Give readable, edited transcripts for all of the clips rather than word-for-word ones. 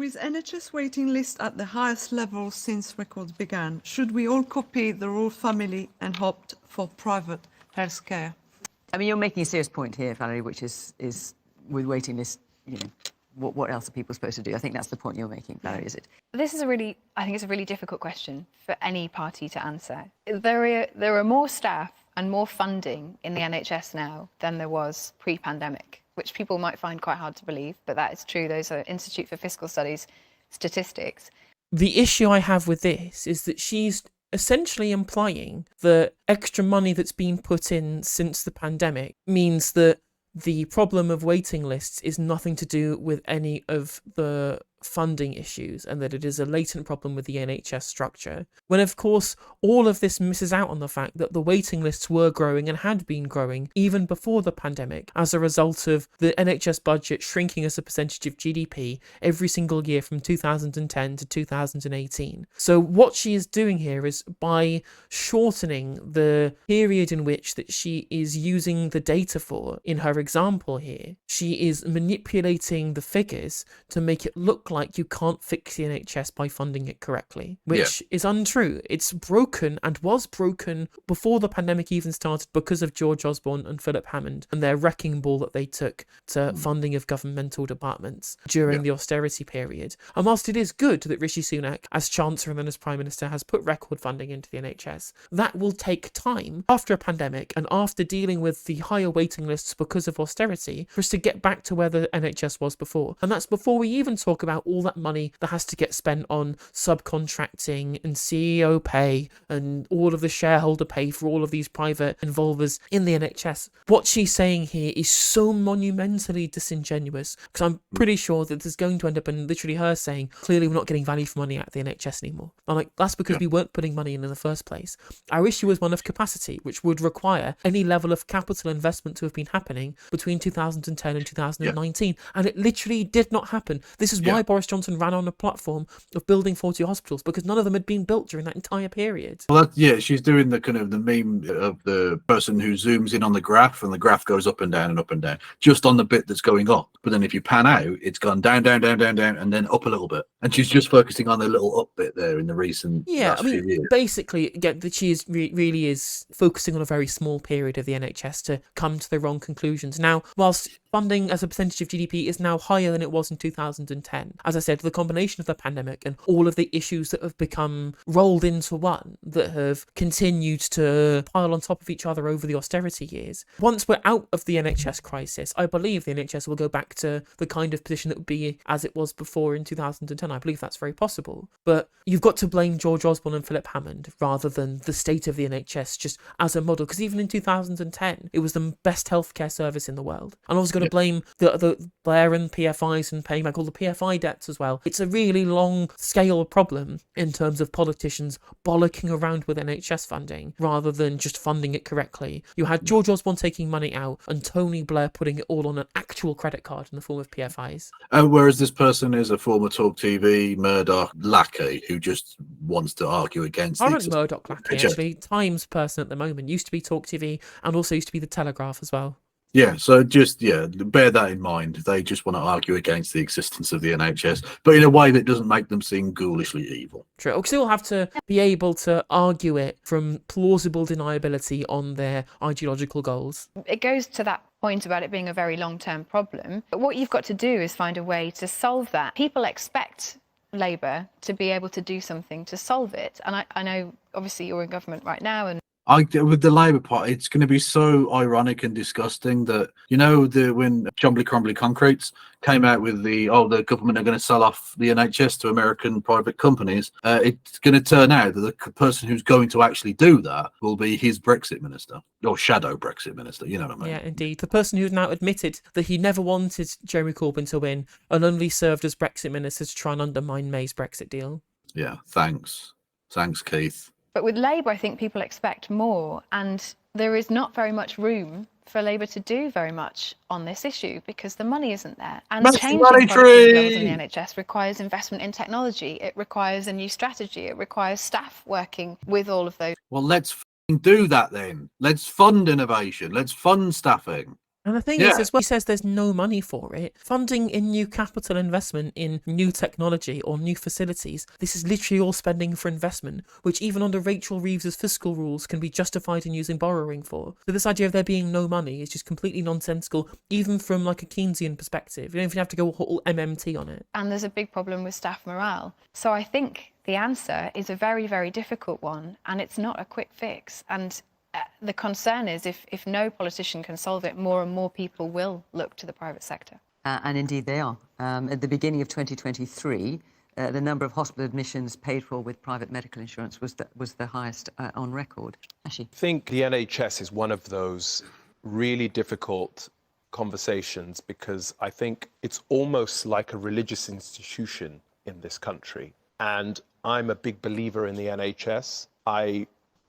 With NHS waiting lists at the highest level since records began, should we all copy the royal family and opt for private healthcare? I mean, you're making a serious point here, Valerie, which is with waiting lists, what else are people supposed to do? I think that's the point you're making, Valerie, is it? This is I think it's a really difficult question for any party to answer. There are more staff and more funding in the NHS now than there was pre-pandemic, which people might find quite hard to believe, but that is true. Those are Institute for Fiscal Studies statistics. The issue I have with this is that she's essentially implying that extra money that's been put in since the pandemic means that the problem of waiting lists is nothing to do with any of the funding issues, and that it is a latent problem with the NHS structure, when of course all of this misses out on the fact that the waiting lists were growing and had been growing even before the pandemic as a result of the NHS budget shrinking as a percentage of GDP every single year from 2010 to 2018. So what she is doing here is, by shortening the period in which that she is using the data for in her example here, she is manipulating the figures to make it look like you can't fix the NHS by funding it correctly, which is untrue. It's broken and was broken before the pandemic even started because of George Osborne and Philip Hammond and their wrecking ball that they took to funding of governmental departments during the austerity period. And whilst it is good that Rishi Sunak, as Chancellor and then as Prime Minister, has put record funding into the NHS, that will take time after a pandemic and after dealing with the higher waiting lists because of austerity for us to get back to where the NHS was before. And that's before we even talk about all that money that has to get spent on subcontracting and CEO pay and all of the shareholder pay for all of these private involvers in the NHS. What she's saying here is so monumentally disingenuous, because I'm pretty sure that there's going to end up in literally her saying, clearly we're not getting value for money out of the NHS anymore. I'm like, that's because we weren't putting money in the first place. Our issue is one of capacity, which would require any level of capital investment to have been happening between 2010 and 2019, and it literally did not happen. This is why Boris Johnson ran on a platform of building 40 hospitals, because none of them had been built during that entire period. Well, she's doing the kind of the meme of the person who zooms in on the graph and the graph goes up and down, just on the bit that's going up. But then if you pan out, it's gone down, down, down, down, down, and then up a little bit. And she's just focusing on the little up bit there in the recent last few years. Basically, again, that she is really is focusing on a very small period of the NHS to come to the wrong conclusions. Now, whilst funding as a percentage of GDP is now higher than it was in 2010, as I said, the combination of the pandemic and all of the issues that have become rolled into one that have continued to pile on top of each other over the austerity years. Once we're out of the NHS crisis, I believe the NHS will go back to the kind of position that would be as it was before in 2010. I believe that's very possible. But you've got to blame George Osborne and Philip Hammond rather than the state of the NHS just as a model, because even in 2010, it was the best healthcare service in the world. And I was going to blame the Blair and PFIs and paying back all the PFI debts as well. It's a really long scale problem in terms of politicians bollocking around with NHS funding rather than just funding it correctly. You had George Osborne taking money out and Tony Blair putting it all on an actual credit card in the form of PFIs. Whereas this person is a former Talk TV Murdoch lackey who just wants to argue against I don't Murdoch lackey, actually. Times person at the moment. Used to be Talk TV and also used to be The Telegraph as well. Yeah, so just, bear that in mind. They just want to argue against the existence of the NHS, but in a way that doesn't make them seem ghoulishly evil. True. Because they'll have to be able to argue it from plausible deniability on their ideological goals. It goes to that point about it being a very long-term problem. But what you've got to do is find a way to solve that. People expect Labour to be able to do something to solve it. And I know, obviously, you're in government right now, and With the Labour Party, it's going to be so ironic and disgusting that, when Chombly Crumbly Concretes came out with the government are going to sell off the NHS to American private companies, it's going to turn out that the person who's going to actually do that will be his Brexit minister, or shadow Brexit minister, you know what I mean? Yeah, indeed. The person who's now admitted that he never wanted Jeremy Corbyn to win and only served as Brexit minister to try and undermine May's Brexit deal. Yeah, thanks. Thanks, Keith. But with Labour, I think people expect more, and there is not very much room for Labour to do very much on this issue because the money isn't there. And changing productivity levels in the NHS requires investment in technology. It requires a new strategy. It requires staff working with all of those. Well, let's do that then. Let's fund innovation. Let's fund staffing. And the thing is, as well, he says there's no money for it. Funding in new capital investment in new technology or new facilities, this is literally all spending for investment, which even under Rachel Reeves's fiscal rules can be justified in using borrowing for. So this idea of there being no money is just completely nonsensical, even from like a Keynesian perspective. You don't even have to go all MMT on it. And there's a big problem with staff morale. So I think the answer is a very, very difficult one, and it's not a quick fix. And the concern is if no politician can solve it, more and more people will look to the private sector. And indeed they are. At the beginning of 2023, the number of hospital admissions paid for with private medical insurance was the highest on record. Actually, I think the NHS is one of those really difficult conversations because I think it's almost like a religious institution in this country. And I'm a big believer in the NHS. I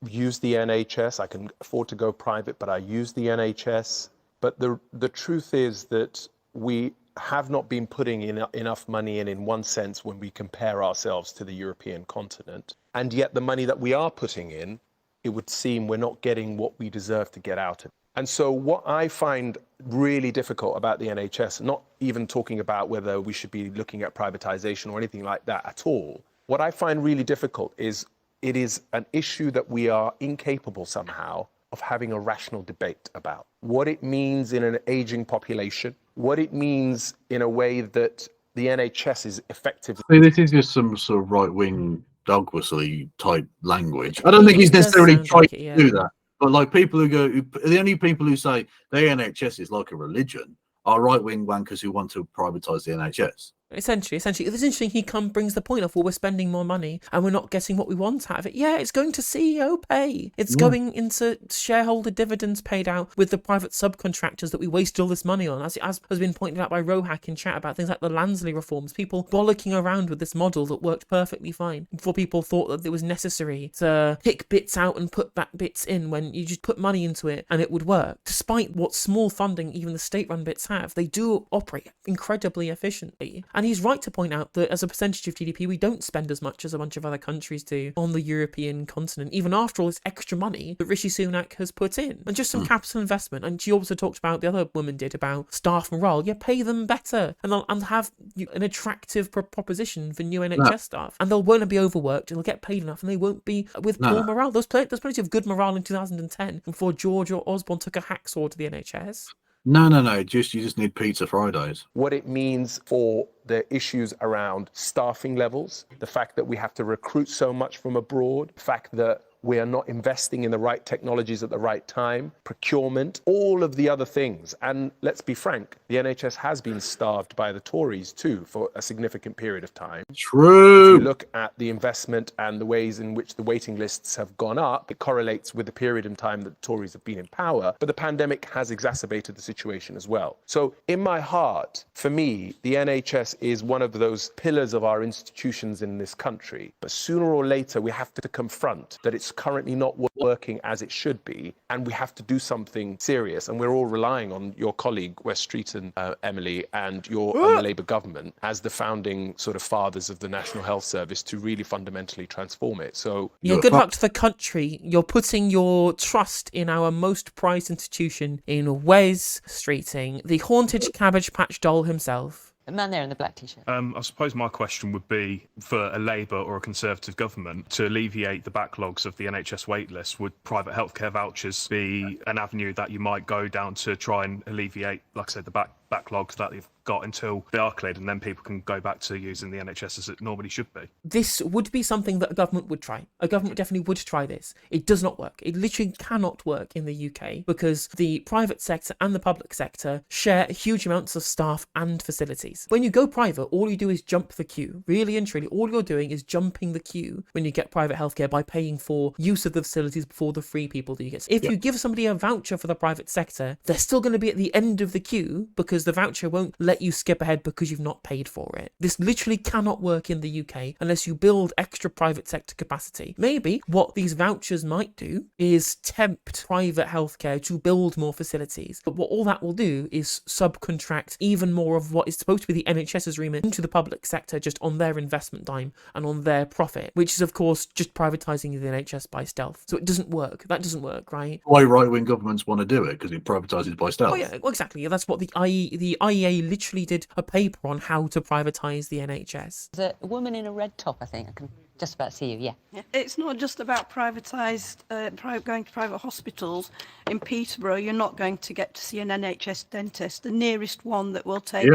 use the NHS. I can afford to go private, but I use the NHS. But the truth is that we have not been putting enough money in one sense when we compare ourselves to the European continent. And yet the money that we are putting in, it would seem we're not getting what we deserve to get out of it. And so what I find really difficult about the NHS, not even talking about whether we should be looking at privatization or anything like that at all, what I find really difficult is it is an issue that we are incapable somehow of having a rational debate about. What it means in an aging population, what it means in a way that the NHS is effectively... See, this is just some sort of right-wing dog whistly type language. I don't think he's necessarily trying to do that. But like people who go, the only people who say the NHS is like a religion are right-wing wankers who want to privatise the NHS. Essentially, it's interesting he brings the point of, well, we're spending more money and we're not getting what we want out of it. Yeah, it's going to CEO pay. It's going into shareholder dividends paid out with the private subcontractors that we wasted all this money on. As has been pointed out by Rohack in chat about things like the Lansley reforms, people bollocking around with this model that worked perfectly fine before people thought that it was necessary to pick bits out and put back bits in when you just put money into it and it would work. Despite what small funding even the state-run bits have, they do operate incredibly efficiently. And he's right to point out that as a percentage of GDP, we don't spend as much as a bunch of other countries do on the European continent, even after all this extra money that Rishi Sunak has put in. And just some capital investment. And she also talked about, the other woman did, about staff morale. Yeah, pay them better. And have an attractive proposition for new NHS staff. And they'll won't be overworked, they'll get paid enough, and they won't be with poor morale. There's plenty of good morale in 2010 before George or Osborne took a hacksaw to the NHS. No. You just need pizza Fridays. What it means for the issues around staffing levels, the fact that we have to recruit so much from abroad, the fact that we are not investing in the right technologies at the right time, procurement, all of the other things. And let's be frank, the NHS has been starved by the Tories too for a significant period of time. True. If you look at the investment and the ways in which the waiting lists have gone up, it correlates with the period in time that the Tories have been in power. But the pandemic has exacerbated the situation as well. So in my heart, for me, the NHS is one of those pillars of our institutions in this country. But sooner or later, we have to confront that it's currently not working as it should be, and we have to do something serious. And we're all relying on your colleague, Wes Streeton, Emily, and your Labour government as the founding sort of fathers of the National Health Service to really fundamentally transform it. So yeah, good luck to the country. You're putting your trust in our most prized institution, in Wes Streeting, the haunted Cabbage Patch doll himself. the man there in the black t-shirt. I suppose my question would be, for a Labour or a Conservative government, to alleviate the backlogs of the NHS waitlist, would private healthcare vouchers be an avenue that you might go down to try and alleviate, like I said, the backlogs that they've got until they are cleared, and then people can go back to using the NHS as it normally should be? This would be something that a government would try. A government definitely would try this. It does not work. It literally cannot work in the UK because the private sector and the public sector share huge amounts of staff and facilities. When you go private, all you do is jump the queue. Really and truly, all you're doing is jumping the queue when you get private healthcare by paying for use of the facilities before the free people do you get. If you give somebody a voucher for the private sector, they're still going to be at the end of the queue because because the voucher won't let you skip ahead because you've not paid for it. This literally cannot work in the UK unless you build extra private sector capacity. Maybe what these vouchers might do is tempt private healthcare to build more facilities. But what all that will do is subcontract even more of what is supposed to be the NHS's remit into the public sector just on their investment dime and on their profit, which is, of course, just privatising the NHS by stealth. So it doesn't work. That doesn't work, right? Why right-wing governments want to do it? Because it privatises by stealth. Oh yeah, well, exactly. That's what the IEA literally did a paper on how to privatise the NHS. There's a woman in a red top, I think. I can just about see you, yeah. It's not just about privatised, going to private hospitals. In Peterborough, you're not going to get to see an NHS dentist. The nearest one that will take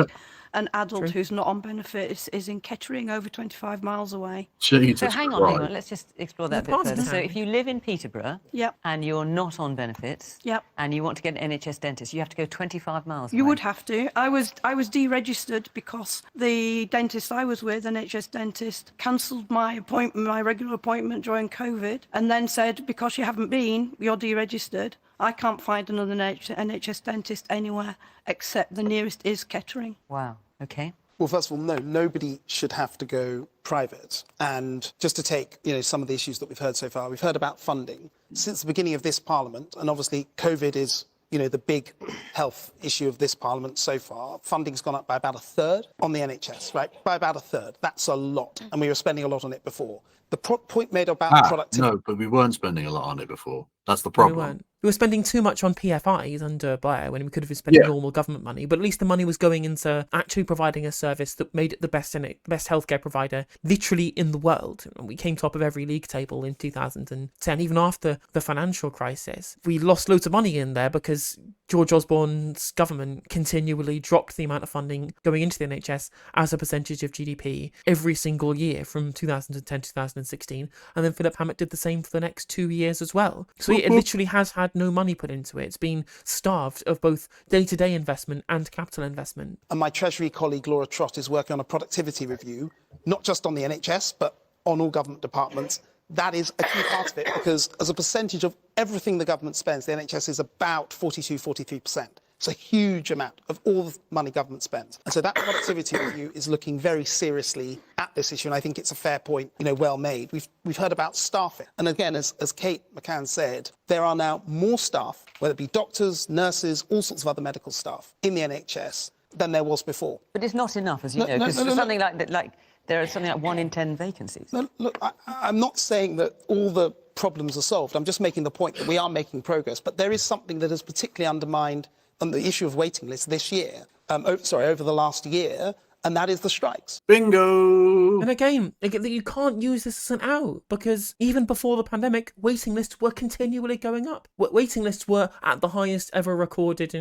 an adult who's not on benefit is in Kettering, over 25 miles away. Jesus So hang Christ. on, let's just explore that a bit further. So if you live in Peterborough and you're not on benefits and you want to get an NHS dentist, you have to go 25 miles away. You would have to. I was deregistered because the dentist I was with, NHS dentist, cancelled my appointment, my regular appointment during COVID, and then said, because you haven't been, you're deregistered. I can't find another NHS dentist anywhere except the nearest is Kettering. Wow. Okay. Well, first of all, no, nobody should have to go private. And just to take, some of the issues that we've heard so far, we've heard about funding. Since the beginning of this Parliament, and obviously COVID is, the big health issue of this Parliament so far, funding's gone up by about a third on the NHS, right? By about a third. That's a lot. And we were spending a lot on it before. The point made about productivity... No, but we weren't spending a lot on it before. That's the problem. We weren't. We were spending too much on PFIs under Blair when we could have been spending normal government money, but at least the money was going into actually providing a service that made it the best healthcare provider literally in the world. We came top of every league table in 2010, even after the financial crisis. We lost loads of money in there because George Osborne's government continually dropped the amount of funding going into the NHS as a percentage of GDP every single year from 2010 to 2016, and then Philip Hammett did the same for the next 2 years as well. So it literally has had no money put into it. It's been starved of both day-to-day investment and capital investment. And my Treasury colleague Laura Trott is working on a productivity review, not just on the NHS, but on all government departments. That is a key part of it, because as a percentage of everything the government spends, the NHS is about 43%. It's a huge amount of all the money government spends. And so that productivity review is looking very seriously at this issue, and I think it's a fair point, well made. We've heard about staffing. And again, as Kate McCann said, there are now more staff, whether it be doctors, nurses, all sorts of other medical staff in the NHS than there was before. But it's not enough, as you know, because something like there are something like 1 in 10 vacancies. No, look, I'm not saying that all the problems are solved. I'm just making the point that we are making progress. But there is something that has particularly undermined on the issue of waiting lists this year, over the last year, and that is the strikes. Bingo! And again, you can't use this as an out, because even before the pandemic, waiting lists were continually going up. Waiting lists were at the highest ever recorded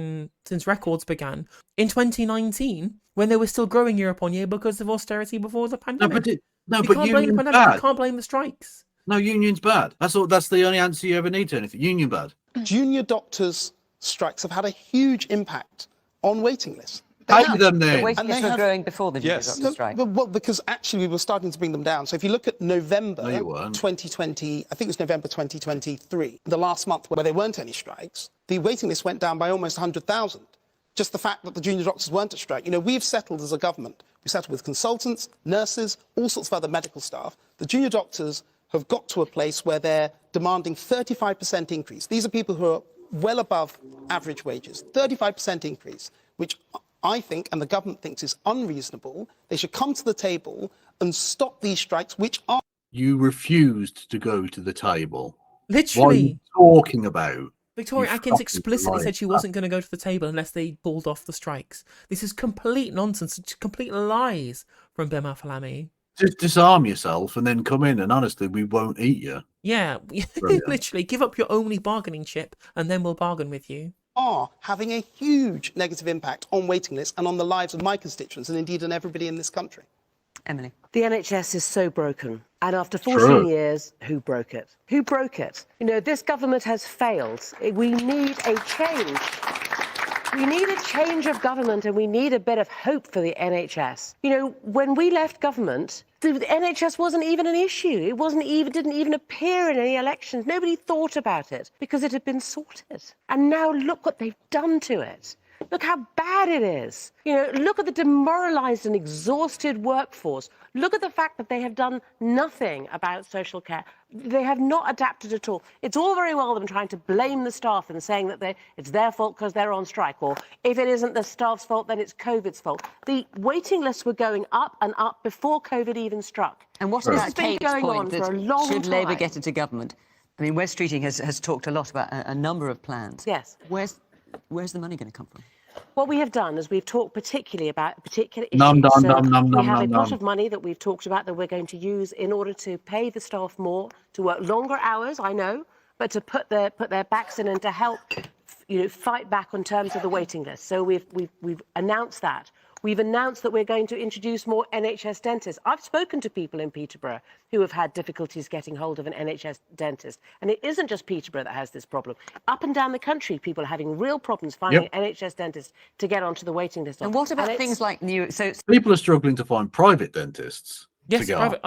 since records began in 2019, when they were still growing year upon year because of austerity before the pandemic. You can't blame the pandemic. You can't blame the strikes. No, union's bad. That's the only answer you ever need to anything. Union bad. Junior doctors' strikes have had a huge impact on waiting lists. Pay them then. The waiting lists were growing before the junior doctor strike. Well, because actually we were starting to bring them down. So if you look at November 2020, I think it was November 2023, the last month where there weren't any strikes, the waiting list went down by almost 100,000. Just the fact that the junior doctors weren't at strike. We've settled as a government. We settled with consultants, nurses, all sorts of other medical staff. The junior doctors have got to a place where they're demanding 35% increase. These are people who are well above average wages, 35% increase, which I think, and the government thinks, is unreasonable. They should come to the table and stop these strikes, which are... You refused to go to the table. Literally. What are you talking about? Victoria Atkins explicitly said she wasn't going to go to the table unless they pulled off the strikes. This is complete nonsense, complete lies from Bima Falami. Just disarm yourself and then come in, and honestly, we won't eat you. Yeah, literally, give up your only bargaining chip and then we'll bargain with you. Are having a huge negative impact on waiting lists and on the lives of my constituents and indeed on everybody in this country. Emily. The NHS is so broken. And after 14 years, who broke it? Who broke it? This government has failed. We need a change. We need a change of government, and we need a bit of hope for the NHS. When we left government, the NHS wasn't even an issue. It didn't even appear in any elections. Nobody thought about it because it had been sorted. And now look what they've done to it. Look how bad it is. You know, look at the demoralised and exhausted workforce. Look at the fact that they have done nothing about social care. They have not adapted at all. It's all very well them trying to blame the staff and saying that it's their fault because they're on strike, or if it isn't the staff's fault, then it's COVID's fault. The waiting lists were going up and up before COVID even struck. And what This about has been Kate's going point on that for a long should Labour time. get into government? I mean, Wes Streeting has talked a lot about a number of plans. Yes. Where's the money going to come from? What we have done is we've talked particularly about particular issues. Num, So num, num, we num, have num, a num. pot of money that we've talked about that we're going to use in order to pay the staff more, to work longer hours, I know, but to put their backs in and to help, fight back on terms of the waiting list. So we've announced that. We've announced that we're going to introduce more NHS dentists. I've spoken to people in Peterborough who have had difficulties getting hold of an NHS dentist. And it isn't just Peterborough that has this problem. Up and down the country, people are having real problems finding an NHS dentist to get onto the waiting list. And what about things like people are struggling to find private dentists? Yes, private.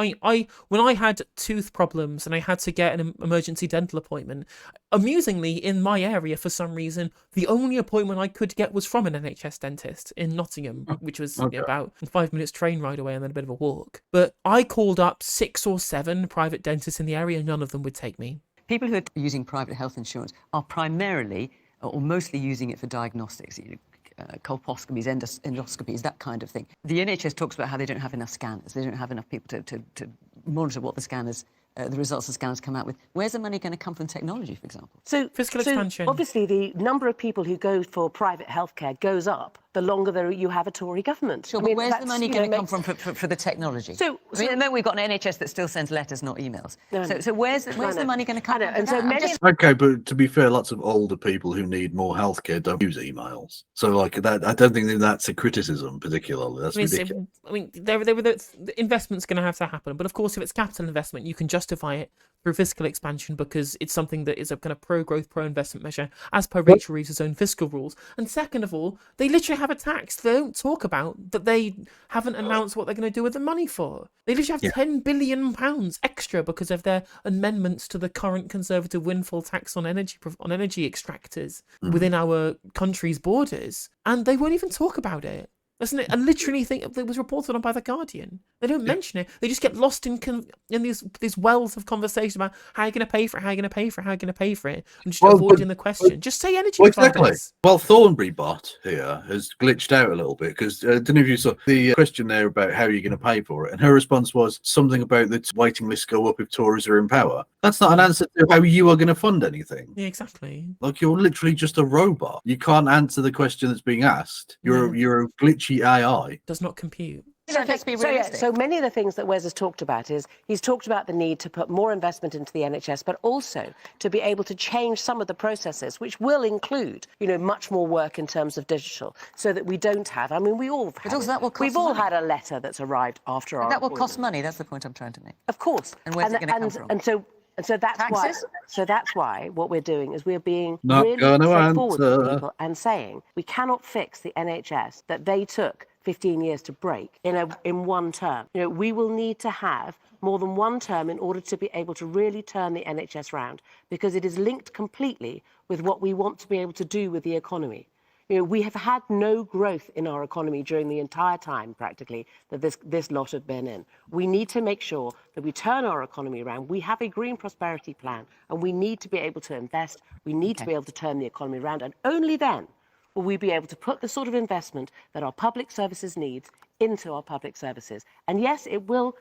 When I had tooth problems and I had to get an emergency dental appointment, amusingly, in my area, for some reason, the only appointment I could get was from an NHS dentist in Nottingham, which was about a 5 minutes train ride away and then a bit of a walk. But I called up 6 or 7 private dentists in the area, and none of them would take me. People who are using private health insurance are primarily or mostly using it for diagnostics. Colposcopies, endoscopies, that kind of thing. The NHS talks about how they don't have enough scanners. They don't have enough people to monitor what the scanners, the results the scanners come out with. Where's the money going to come from technology, for example? So fiscal expansion. Obviously, the number of people who go for private healthcare goes up the longer you have a Tory government. Sure, but where's the money going to come from for the technology? So, I mean, at the moment we've got an NHS that still sends letters, not emails. So where's the money going to come from? And so Okay, but to be fair, lots of older people who need more healthcare don't use emails. So, like that, I don't think that's a criticism particularly. That's ridiculous. I mean, the investment's going to have to happen, but of course, if it's capital investment, you can justify it through fiscal expansion because it's something that is a kind of pro-growth, pro-investment measure, as per Rachel Reeves' own fiscal rules. And second of all, they literally have a tax they don't talk about that they haven't announced what they're going to do with the money for. They literally have £10 billion extra because of their amendments to the current Conservative windfall tax on energy extractors within our country's borders, and they won't even talk about it. Doesn't it? I literally think it was reported on by The Guardian. They don't mention it. They just get lost in these wells of conversation about how you're going to pay for it, how you're going to pay for it, how you're going to pay for it, and just avoiding the question. Just say energy providers. Well, Thornbury Bot here has glitched out a little bit because I don't know if you saw the question there about how you're going to pay for it, and her response was something about the waiting lists go up if Tories are in power. That's not an answer to how you are going to fund anything. Yeah, exactly. Like, you're literally just a robot. You can't answer the question that's being asked. You're a glitchy AI. Does not compute. So many of the things that Wes has talked about is he's talked about the need to put more investment into the NHS, but also to be able to change some of the processes, which will include, much more work in terms of digital, so that we don't have. I mean, we all have. But also that will cost We've all money. had a letter that's arrived after our. That will cost money. That's the point I'm trying to make. Of course. And where's it going to come from? And so that's Taxes? why what we're doing is we're being Not really gonna straightforward with answer. people and saying we cannot fix the NHS that they took 15 years to break in one term. We will need to have more than one term in order to be able to really turn the NHS round, because it is linked completely with what we want to be able to do with the economy. We have had no growth in our economy during the entire time, practically, that this lot have been in. We need to make sure that we turn our economy around. We have a green prosperity plan, and we need to be able to invest. We need to be able to turn the economy around, and only then will we be able to put the sort of investment that our public services needs into our public services. And yes, it won't,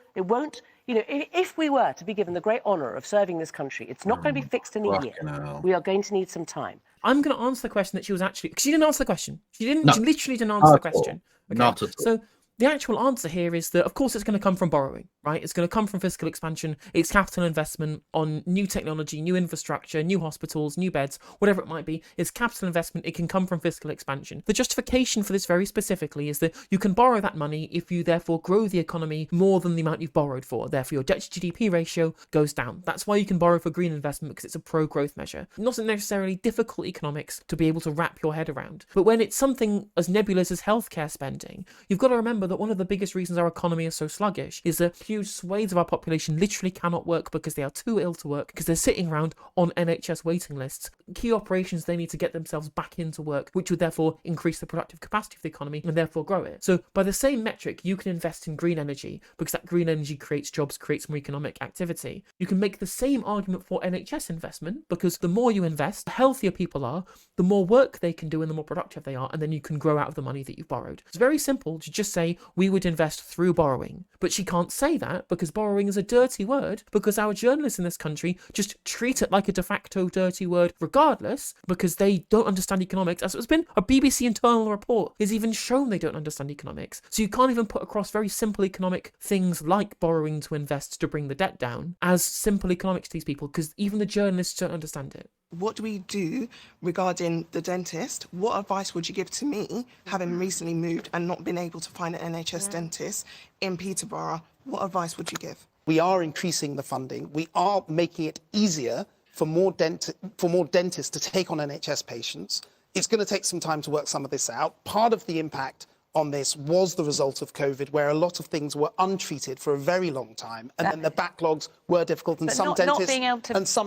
if we were to be given the great honour of serving this country, it's not going to be fixed in a year. We are going to need some time. I'm going to answer the question that she was actually... Because she didn't answer the question. She literally didn't answer the question. Okay. Not at all. So the actual answer here is that, of course, it's going to come from borrowing, right? It's going to come from fiscal expansion. It's capital investment on new technology, new infrastructure, new hospitals, new beds, whatever it might be. It's capital investment. It can come from fiscal expansion. The justification for this very specifically is that you can borrow that money if you therefore grow the economy more than the amount you've borrowed for. Therefore, your debt to GDP ratio goes down. That's why you can borrow for green investment, because it's a pro-growth measure. Not necessarily difficult economics to be able to wrap your head around. But when it's something as nebulous as healthcare spending, you've got to remember remember that one of the biggest reasons our economy is so sluggish is that huge swathes of our population literally cannot work because they are too ill to work, because they're sitting around on NHS waiting lists. Key operations they need to get themselves back into work, which would therefore increase the productive capacity of the economy and therefore grow it. So by the same metric, you can invest in green energy because that green energy creates jobs, creates more economic activity. You can make the same argument for NHS investment because the more you invest, the healthier people are, the more work they can do and the more productive they are, and then you can grow out of the money that you've borrowed. It's very simple to just say we would invest through borrowing, but she can't say that because borrowing is a dirty word, because our journalists in this country just treat it like a de facto dirty word regardless, because they don't understand economics. As it's been a BBC internal report has even shown they don't understand economics. So you can't even put across very simple economic things like borrowing to invest to bring the debt down as simple economics to these people, because even the journalists don't understand it. What do we do regarding the dentist? What advice would you give to me, having recently moved and not been able to find an NHS dentist in Peterborough? What advice would you give? We are increasing the funding. We are making it easier for more dentists to take on NHS patients. It's going to take some time to work some of this out. Part of the impact on this was the result of COVID, where a lot of things were untreated for a very long time, and then the backlogs were difficult, and some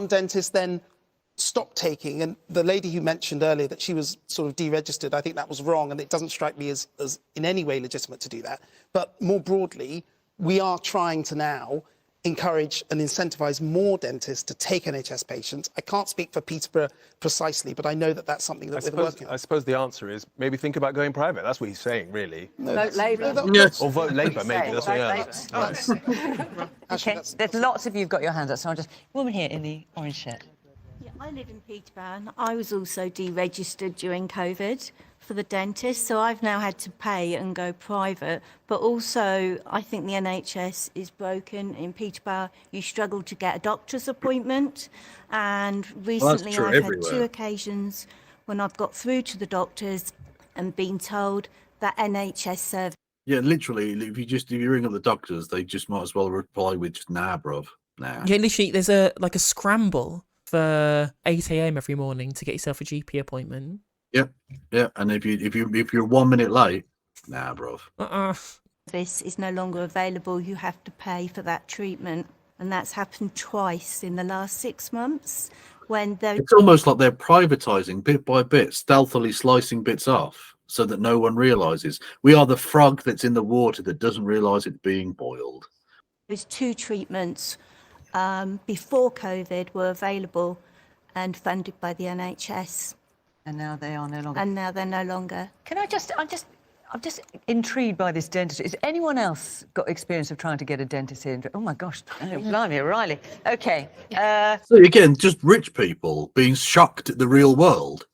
dentists then stopped taking. And the lady who mentioned earlier that she was sort of deregistered, I think that was wrong, and it doesn't strike me as in any way legitimate to do that. But more broadly, we are trying to now encourage and incentivise more dentists to take NHS patients. I can't speak for Peterborough precisely, but I know that that's something that we're working on. I suppose the answer is maybe think about going private. That's what he's saying, really. No, vote Labour. Or vote Labour, maybe. That's what Okay, there's lots of you who've got your hands up, so I'll just... Woman here in the orange shirt. Yeah, I live in Peterborough and I was also deregistered during COVID for the dentist, so I've now had to pay and go private. But also, I think the NHS is broken. In Peterborough, you struggle to get a doctor's appointment, and recently I've had 2 occasions when I've got through to the doctors and been told that NHS service. Yeah, literally, if you ring up the doctors, they just might as well reply with just nah, bruv, nah. Yeah, literally, there's a scramble for 8 a.m. every morning to get yourself a GP appointment. Yeah, and if you're 1 minute late, nah, bruv. This is no longer available. You have to pay for that treatment, and that's happened twice in the last 6 months. It's almost like they're privatising bit by bit, stealthily slicing bits off, so that no one realises. We are the frog that's in the water that doesn't realise it's being boiled. There's 2 treatments before COVID were available and funded by the NHS. And now they are no longer. And now they're no longer. Can I'm just intrigued by this dentistry. Has anyone else got experience of trying to get a dentist here? Oh my gosh, blimey, O'Reilly. Okay. So again, just rich people being shocked at the real world.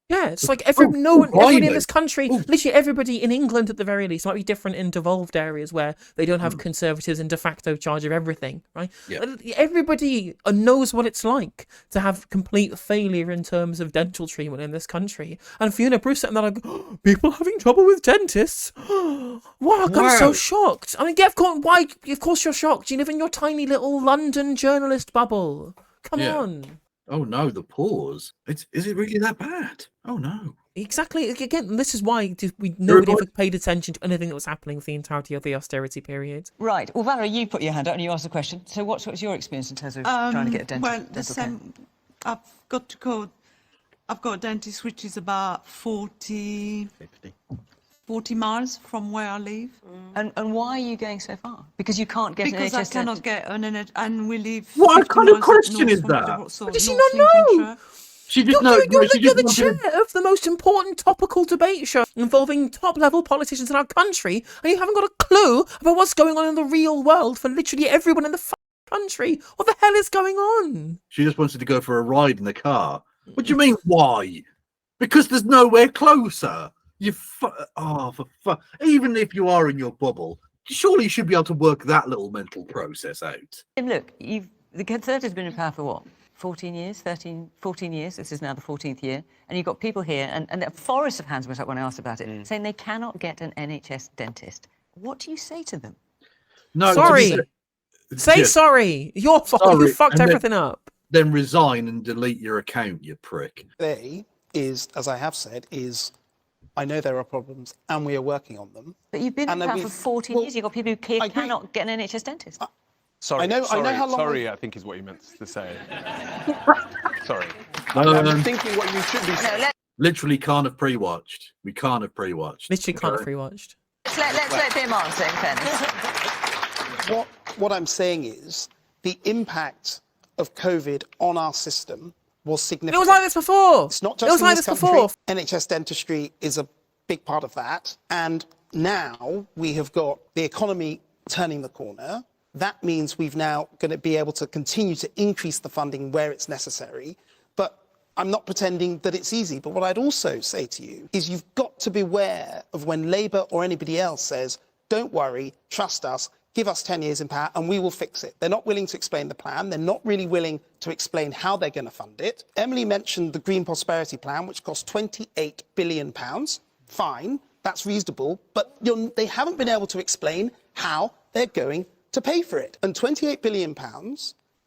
Yeah, it's like everybody in this country, literally everybody in England at the very least, might be different in devolved areas where they don't have conservatives in de facto charge of everything, right? Yeah. Everybody knows what it's like to have complete failure in terms of dental treatment in this country. And Fiona Bruce sitting there like, oh, people having trouble with dentists? Wow, I'm so shocked. I mean, yeah, why? Of course you're shocked. You live in your tiny little London journalist bubble. Come on. Oh no, the pause. Is it really that bad? Oh no. Exactly. Again, this is why nobody ever paid attention to anything that was happening for the entirety of the austerity period. Right. Well, Valerie, you put your hand up and you asked a question. So what's your experience in terms of trying to get a dental care? Well, the same. I've got a dentist which is about 40 miles from where I live. And why are you going so far? Because you can't get an NHS Because I cannot get an NHS, and we live... What kind of question is that? Does she not know? You're the chair of the most important topical debate show involving top-level politicians in our country, and you haven't got a clue about what's going on in the real world for literally everyone in the country. What the hell is going on? She just wanted to go for a ride in the car. What do you mean, why? Because there's nowhere closer. Even if you are in your bubble, surely you should be able to work that little mental process out. And look, the Conservatives have been in power for what? 14 years. This is now the 14th year. And you've got people here, and a forest of hands went up when I asked about it, saying they cannot get an NHS dentist. What do you say to them? No, sorry. Sorry. Your fault. You fucked everything up. Then resign and delete your account, you prick. They is, as I have said, is I know there are problems, and we are working on them. But you've been in power for 14 years. You've got people who cannot get an NHS dentist. Sorry, I know how long. Sorry, I think is what you meant to say. Sorry. I'm thinking what you should be saying. Literally can't have pre-watched. We can't have pre-watched. Literally can't have pre-watched. Let's let him answer, in fairness. What I'm saying is the impact of COVID on our system was significant. It was like this before. It's not just in this country. NHS dentistry is a big part of that. And now we have got the economy turning the corner. That means we've now going to be able to continue to increase the funding where it's necessary. But I'm not pretending that it's easy. But what I'd also say to you is you've got to beware of when Labour or anybody else says, don't worry, trust us, give us 10 years in power and we will fix it. They're not willing to explain the plan. They're not really willing to explain how they're going to fund it. Emily mentioned the Green Prosperity Plan, which costs £28 billion. Fine, that's reasonable. But they haven't been able to explain how they're going to pay for it. And £28 billion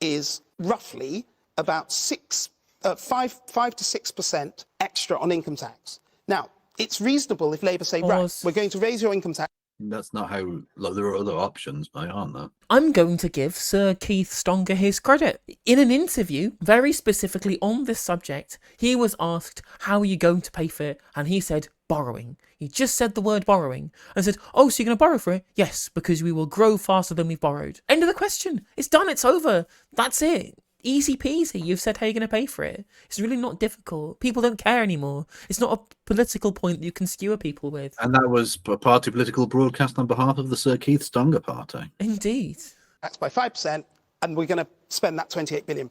is roughly about 5 to 6% extra on income tax. Now, it's reasonable if Labour say, right, we're going to raise your income tax. That's not how. Like, there are other options, mate, aren't there? I'm going to give Sir Keith Stonger his credit. In an interview, very specifically on this subject, he was asked, how are you going to pay for it? And he said, borrowing. He just said the word borrowing and said, oh, so you're going to borrow for it? Yes, because we will grow faster than we've borrowed. End of the question. It's done. It's over. That's it. Easy peasy. You've said how you're going to pay for it. It's really not difficult. People don't care anymore. It's not a political point that you can skewer people with. And that was a party political broadcast on behalf of the Sir Keith Stonger party. Indeed. That's by 5%, and we're going to spend that £28 billion.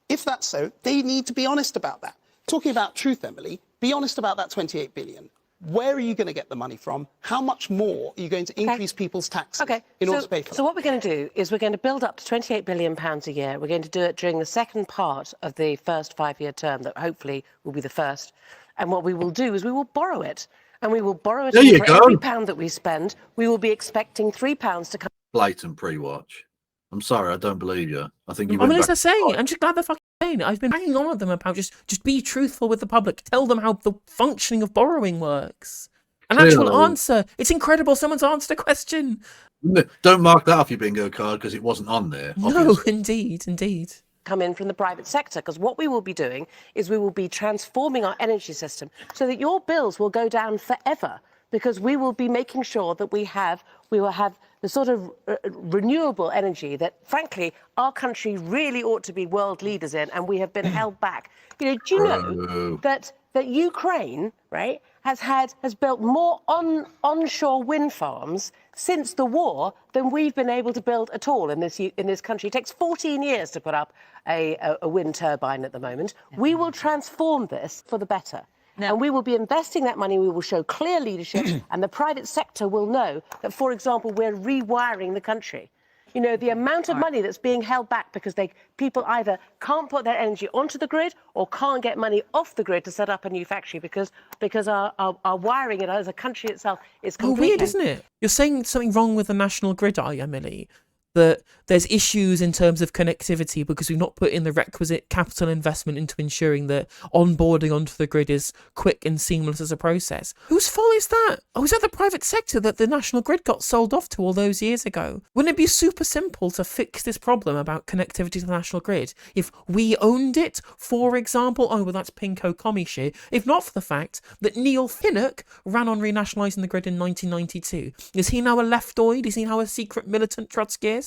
If that's so, they need to be honest about that. Talking about truth, Emily, be honest about that £28 billion. Where are you going to get the money from? How much more are you going to increase people's taxes in order to pay for it? So what we're going to do is we're going to build up to £28 billion a year. We're going to do it during the second part of the first 5-year term that hopefully will be the first. And what we will do is we will borrow it. And we will borrow it for every pound that we spend. We will be expecting £3 to come. Blatant pre-watch. I'm sorry, I don't believe you. I think you. I mean, as I say, I'm just glad they're fucking saying it. I've been hanging on at them about just be truthful with the public. Tell them how the functioning of borrowing works. An actual answer. It's incredible. Someone's answered a question. Don't mark that off your bingo card because it wasn't on there. No, indeed. Come in from the private sector, because what we will be doing is we will be transforming our energy system so that your bills will go down forever, because we will be making sure that we will have the sort of renewable energy that, frankly, our country really ought to be world leaders in, and we have been held back. You know, do you know that Ukraine, right, has built more onshore wind farms since the war than we've been able to build at all in this country? It takes 14 years to put up a wind turbine at the moment. We will transform this for the better. And we will be investing that money. We will show clear leadership, and the private sector will know that, for example, we're rewiring the country. You know, the amount of money that's being held back because people either can't put their energy onto the grid or can't get money off the grid to set up a new factory because our wiring as a country itself is completely... Oh, weird, isn't it? You're saying something wrong with the national grid, are you, Emily? That there's issues in terms of connectivity because we've not put in the requisite capital investment into ensuring that onboarding onto the grid is quick and seamless as a process. Whose fault is that? Oh, is that the private sector that the national grid got sold off to all those years ago? Wouldn't it be super simple to fix this problem about connectivity to the national grid if we owned it, for example? Oh, well, that's pinko commie shit. If not for the fact that Neil Pinnock ran on renationalising the grid in 1992. Is he now a leftoid? Is he now a secret militant Trotskyist?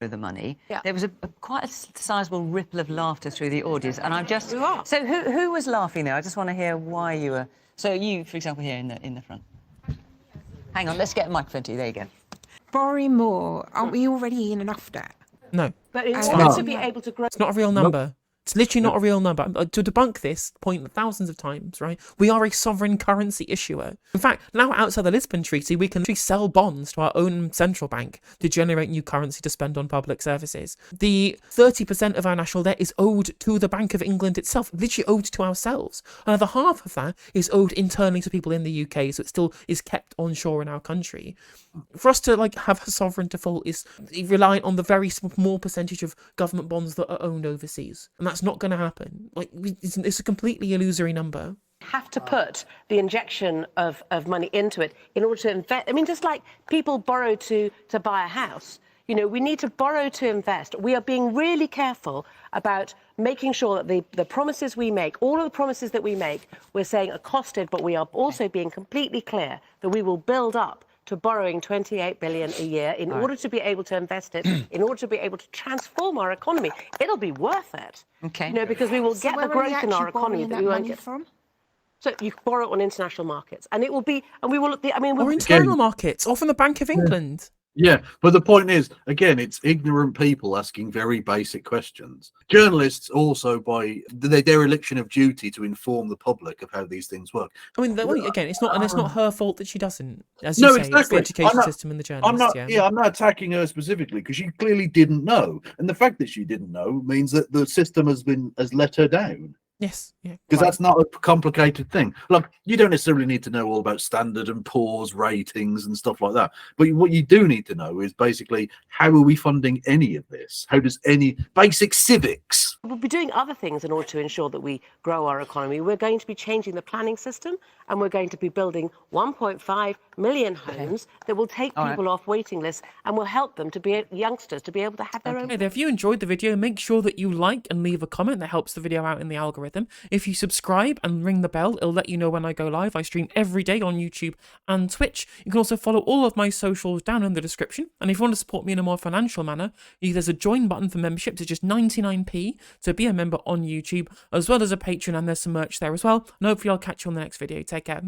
The money. There was quite a sizable ripple of laughter through the audience, and I'm just... So who was laughing there? I just want to hear why you were... So you, for example, here in the front. Hang on, let's get a microphone to you. There you go. Borrowing more, aren't we already in enough debt? No. But in order to be able to grow... It's not a real number. It's literally not a real number. To debunk this point thousands of times, right? We are a sovereign currency issuer. In fact, now outside the Lisbon Treaty, we can actually sell bonds to our own central bank to generate new currency to spend on public services. The 30% of our national debt is owed to the Bank of England itself, literally owed to ourselves. Another half of that is owed internally to people in the UK, so it still is kept onshore in our country. For us to have a sovereign default is reliant on the very small percentage of government bonds that are owned overseas, and that's not going to happen. It's a completely illusory number. Have to put the injection of money into it in order to invest. I mean, just like people borrow to buy a house, you know, we need to borrow to invest. We are being really careful about making sure that the promises we make, all of the promises that we make, we're saying are costed, but we are also being completely clear that we will build up to borrowing 28 billion a year in order to be able to invest it, in order to be able to transform our economy. It'll be worth it. Okay. You know, because we will get the growth in our economy that we won't get from. So you can borrow it on international markets, and it will be, and we will. I mean, or internal markets, or from the Bank of England. Yeah, but the point is, again, it's ignorant people asking very basic questions. Journalists also, by their dereliction of duty to inform the public of how these things work. I mean, again, it's not her fault that she doesn't. As you say, exactly. It's the education system and the journalists. I'm not attacking her specifically because she clearly didn't know, and the fact that she didn't know means that the system has let her down. Yes, yeah. Because that's not a complicated thing. Look, you don't necessarily need to know all about Standard and Poor's ratings and stuff like that. But what you do need to know is basically, how are we funding any of this? How does any basic civics? We'll be doing other things in order to ensure that we grow our economy. We're going to be changing the planning system, and we're going to be building 1.5 million homes that will take people off waiting lists and will help them to be youngsters to be able to have their own. If you enjoyed the video, make sure that you like and leave a comment. That helps the video out in the algorithm. If you subscribe and ring the bell, it'll let you know when I go live. I stream every day on YouTube and Twitch. You can also follow all of my socials down in the description. And if you want to support me in a more financial manner, there's a join button for membership to just 99p to be a member on YouTube, as well as a Patreon, and there's some merch there as well. And hopefully I'll catch you on the next video. Take care.